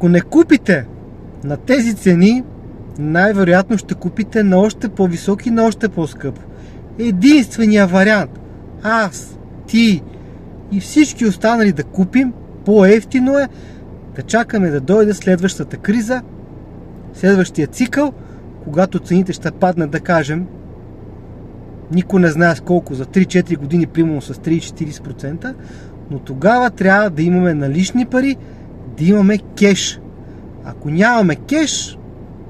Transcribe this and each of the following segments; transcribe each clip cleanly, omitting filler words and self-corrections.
Ако не купите на тези цени, най-вероятно ще купите на още по-високи, на още по-скъпо. Единственият вариант аз, ти и всички останали да купим по-евтино е да чакаме да дойде следващата криза, следващия цикъл, когато цените ще паднат, да кажем, никой не знае с колко, за 3-4 години, примерно с 30-40%, но тогава трябва да имаме налични пари, да имаме кеш. Ако нямаме кеш,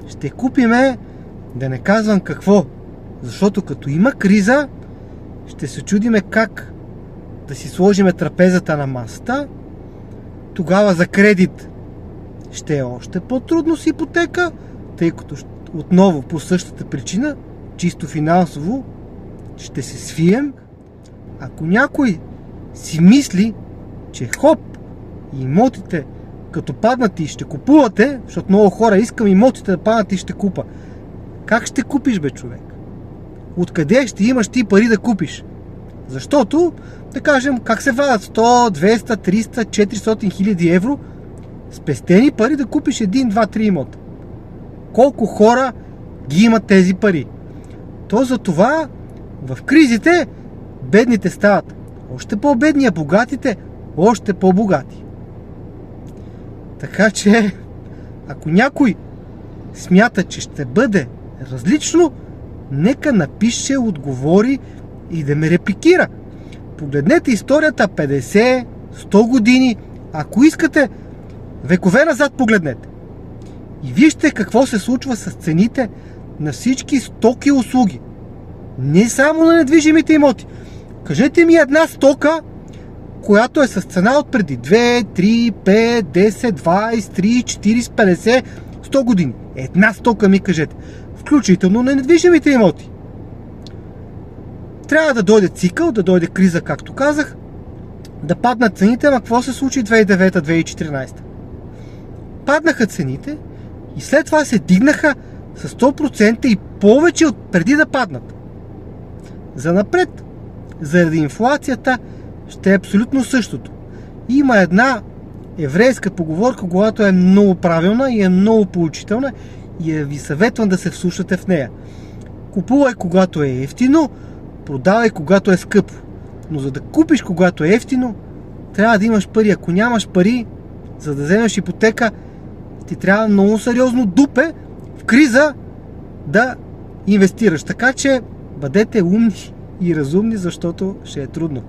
ще купиме, да не казвам какво, защото като има криза, ще се чудиме как да си сложиме трапезата на масата. Тогава за кредит ще е още по-трудно с ипотека, тъй като отново по същата причина, чисто финансово, ще се свием. Ако някой си мисли, че хоп, имотите като паднат и ще купувате, защото много хора искам имотите да паднат и ще купа. Как ще купиш, бе, човек? Откъде ще имаш ти пари да купиш? Защото, да кажем, как се вадят 100, 200, 300, 400 хиляди евро спестени пари да купиш 1, 2, 3 имота. Колко хора ги имат тези пари? То за това в кризите бедните стават още по-бедни, а богатите още по-богати. Така че, ако някой смята, че ще бъде различно, нека напише, отговори и да ме репликира. Погледнете историята 50, 100 години, ако искате, векове назад погледнете. И вижте какво се случва с цените на всички стоки и услуги. Не само на недвижимите имоти. Кажете ми една стока, която е с цена от преди 2, 3, 5, 10, 20, 30, 40, 50, 100 години. Една стока ми кажете. Включително на недвижимите имоти. Трябва да дойде цикъл, да дойде криза, както казах, да паднат цените, ама какво се случи 2009-2014? Паднаха цените и след това се дигнаха с 100% и повече от преди да паднат. За напред, заради инфлацията, ще е абсолютно същото. Има една еврейска поговорка, която е много правилна и е много поучителна и ви съветвам да се вслушате в нея. Купувай когато е евтино, продавай когато е скъпо. Но за да купиш когато е евтино, трябва да имаш пари. Ако нямаш пари, за да вземеш ипотека, ти трябва много сериозно дупе в криза да инвестираш. Така че бъдете умни и разумни, защото ще е трудно.